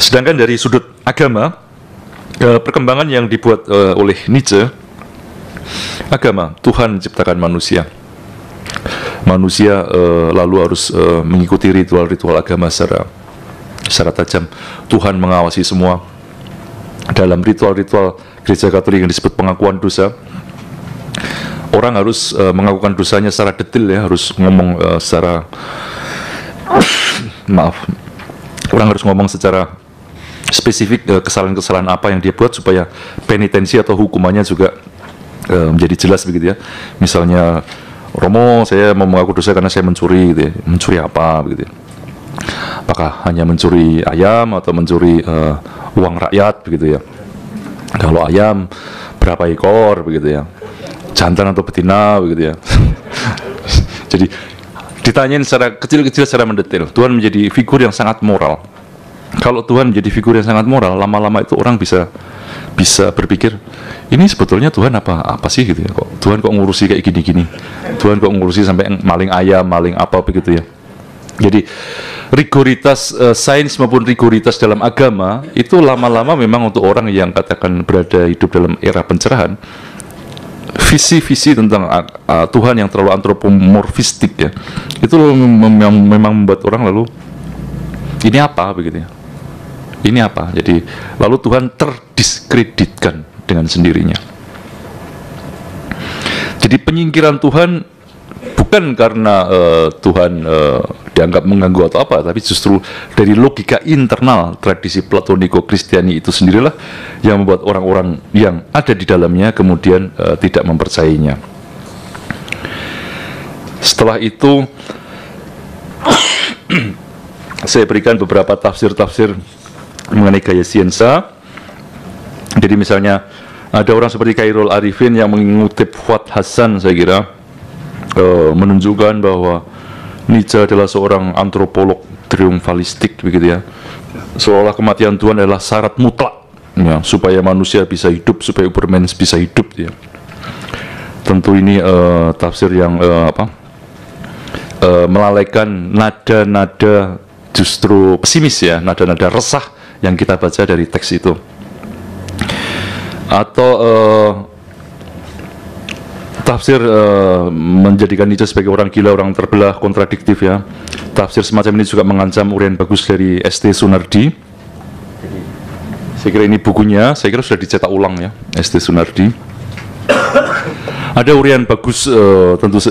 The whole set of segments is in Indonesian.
Sedangkan dari sudut agama, perkembangan yang dibuat oleh Nietzsche, agama, Tuhan menciptakan manusia. Manusia lalu harus mengikuti ritual-ritual agama secara tajam. Tuhan mengawasi semua. Dalam ritual-ritual Gereja Katolik yang disebut pengakuan dosa, orang harus mengakukan dosanya secara detail ya, harus ngomong secara orang harus ngomong secara spesifik kesalahan-kesalahan apa yang dia buat supaya penitensi atau hukumannya juga menjadi jelas begitu ya. Misalnya, Romo, saya mau mengaku dosa karena saya mencuri gitu ya. Mencuri apa begitu ya. Apakah hanya mencuri ayam atau mencuri uang rakyat begitu ya. Kalau ayam berapa ekor begitu ya. Jantan atau betina begitu ya. Jadi ditanyain secara kecil-kecil secara mendetail. Tuhan menjadi figur yang sangat moral. Kalau Tuhan menjadi figur yang sangat moral, lama-lama itu orang bisa berpikir, ini sebetulnya Tuhan apa sih gitu ya, kok Tuhan kok ngurusi kayak gini-gini, Tuhan kok ngurusi sampai maling ayam, maling apa begitu ya. Jadi rigoritas sains maupun rigoritas dalam agama itu lama-lama memang untuk orang yang katakan berada hidup dalam era pencerahan, visi-visi tentang Tuhan yang terlalu antropomorfistik ya, itu memang membuat orang lalu ini apa begitu ya, ini apa, jadi lalu Tuhan terdiskreditkan dengan sendirinya. Jadi penyingkiran Tuhan bukan karena Tuhan dianggap mengganggu atau apa, tapi justru dari logika internal tradisi Platoniko-Kristiani itu sendirilah yang membuat orang-orang yang ada di dalamnya kemudian tidak mempercayainya. Setelah itu saya berikan beberapa tafsir-tafsir mengenai gaya siensa. Jadi misalnya ada orang seperti Khairul Arifin yang mengutip Fuad Hasan, saya kira menunjukkan bahwa Nietzsche adalah seorang antropolog triumfalistik begitu ya, seolah kematian Tuhan adalah syarat mutlak ya, supaya manusia bisa hidup, supaya Ubermensch bisa hidup ya. Tentu ini tafsir yang melalaikan nada-nada justru pesimis ya, nada-nada resah yang kita baca dari teks itu. Atau tafsir menjadikan Nietzsche sebagai orang gila, orang terbelah, kontradiktif ya. Tafsir semacam ini juga mengancam urian bagus dari S.T. Sunardi. Saya kira ini bukunya, saya kira sudah dicetak ulang ya, S.T. Sunardi. Ada urian bagus, tentu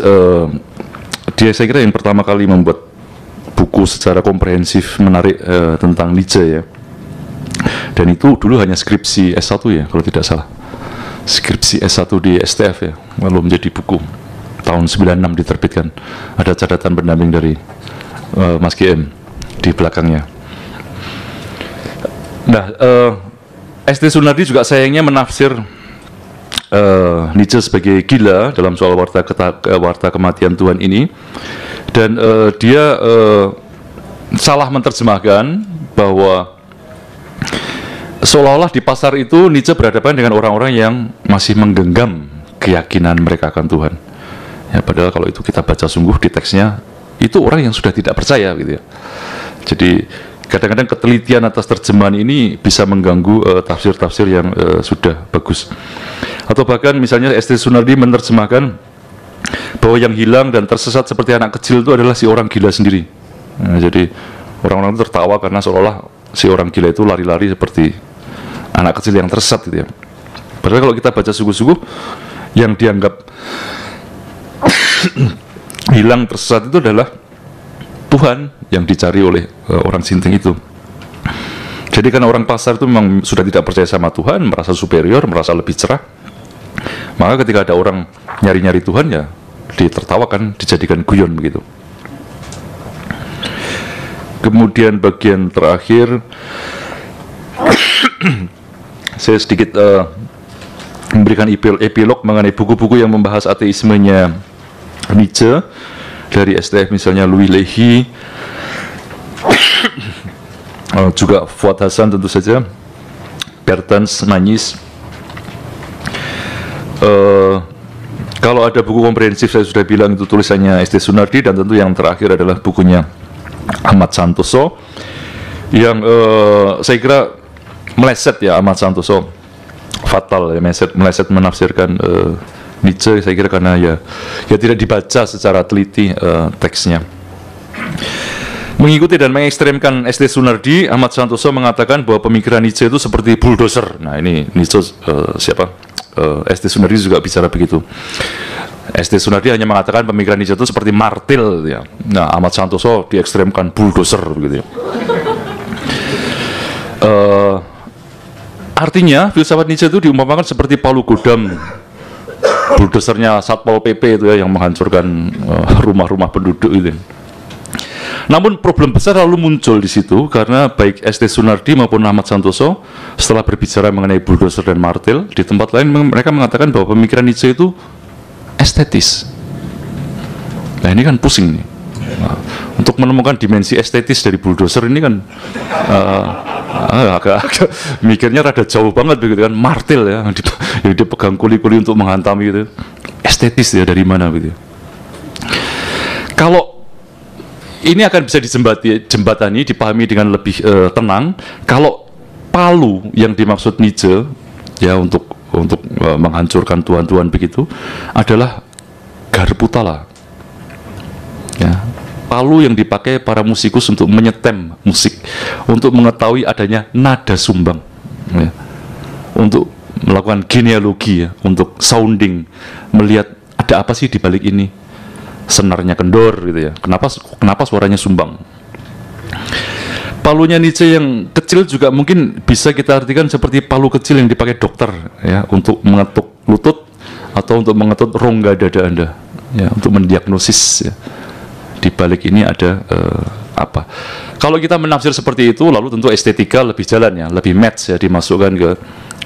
dia saya kira yang pertama kali membuat buku secara komprehensif menarik tentang Nietzsche ya. Dan itu dulu hanya skripsi S1 ya, kalau tidak salah. Skripsi S1 di STF ya, lalu menjadi buku. Tahun 96 diterbitkan. Ada catatan pendamping dari Mas GM di belakangnya. Nah, S.T. Sunardi juga sayangnya menafsir Nietzsche sebagai gila dalam soal warta kematian Tuhan ini. Dan dia salah menerjemahkan bahwa seolah-olah di pasar itu Nietzsche berhadapan dengan orang-orang yang masih menggenggam keyakinan mereka akan Tuhan. Ya, padahal kalau itu kita baca sungguh di teksnya, itu orang yang sudah tidak percaya gitu ya. Jadi kadang-kadang ketelitian atas terjemahan ini bisa mengganggu tafsir-tafsir yang sudah bagus. Atau bahkan misalnya S.T. Sunardi menerjemahkan bahwa yang hilang dan tersesat seperti anak kecil itu adalah si orang gila sendiri. Nah, jadi orang-orang itu tertawa karena seolah si orang gila itu lari-lari seperti anak kecil yang tersesat gitu ya. Padahal kalau kita baca sungguh-sungguh, yang dianggap hilang tersesat itu adalah Tuhan yang dicari oleh orang sinting itu. Jadi karena orang pasar itu memang sudah tidak percaya sama Tuhan, merasa superior, merasa lebih cerah, maka ketika ada orang nyari-nyari Tuhan ya ditertawakan, dijadikan guyon begitu. Kemudian bagian terakhir saya sedikit memberikan epilog mengenai buku-buku yang membahas ateismenya Nietzsche dari STF, misalnya Louis Lehy, juga Fuad Hasan tentu saja, Bertens, Nanyis. Kalau ada buku komprehensif saya sudah bilang itu tulisannya S.T. Sunardi, dan tentu yang terakhir adalah bukunya Ahmad Santoso. yang saya kira meleset ya Ahmad Santoso, fatal ya, meleset menafsirkan Nietzsche, saya kira karena ya tidak dibaca secara teliti teksnya. Mengikuti dan mengekstremkan S.T. Sunardi, Ahmad Santoso mengatakan bahwa pemikiran Nietzsche itu seperti bulldozer. Nah ini Nietzsche siapa? S.T. Sunardi juga bicara begitu. S.T. Sunardi hanya mengatakan pemikiran Nietzsche itu seperti martil ya. Nah Ahmad Santoso diekstremkan bulldozer begitu ya. Artinya filsafat Nietzsche itu diumpamakan seperti palu godam, bulldozernya Satpol PP itu ya, yang menghancurkan rumah-rumah penduduk itu. Namun problem besar lalu muncul di situ karena baik S.T. Sunardi maupun Ahmad Santoso setelah berbicara mengenai bulldozer dan martil, di tempat lain mereka mengatakan bahwa pemikiran Nietzsche itu estetis. Nah ini kan pusing nih. Nah, untuk menemukan dimensi estetis dari bulldozer ini kan agak mikirnya rada jauh banget begitu kan, martil ya yang dipegang kuli-kuli untuk menghantam gitu, estetis ya dari mana gitu. Kalau ini akan bisa dijembatani, dipahami dengan lebih tenang kalau palu yang dimaksud Nietzsche ya untuk menghancurkan tuhan-tuhan begitu adalah garpu tala ya, palu yang dipakai para musikus untuk menyetem musik, untuk mengetahui adanya nada sumbang ya, untuk melakukan genealogi ya, untuk sounding, melihat ada apa sih di balik ini, senarnya kendor gitu ya, kenapa suaranya sumbang. Palunya Nietzsche yang kecil juga mungkin bisa kita artikan seperti palu kecil yang dipakai dokter ya, untuk mengetuk lutut atau untuk mengetuk rongga dada Anda ya, untuk mendiagnosis ya, di balik ini ada apa. Kalau kita menafsir seperti itu, lalu tentu estetika lebih jalan ya, lebih match ya, dimasukkan ke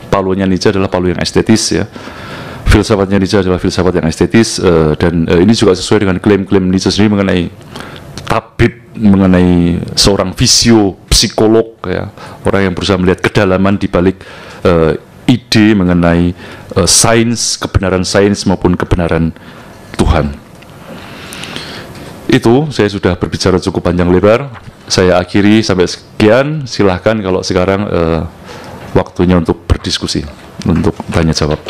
palunya Nietzsche adalah palu yang estetis ya. Filsafatnya Nietzsche adalah filsafat yang estetis, dan ini juga sesuai dengan klaim-klaim Nietzsche sendiri mengenai tabib, mengenai seorang psikolog ya, orang yang berusaha melihat kedalaman di balik ide mengenai sains, kebenaran sains maupun kebenaran Tuhan. Itu saya sudah berbicara cukup panjang lebar, saya akhiri sampai sekian. Silahkan kalau sekarang waktunya untuk berdiskusi, untuk tanya jawab.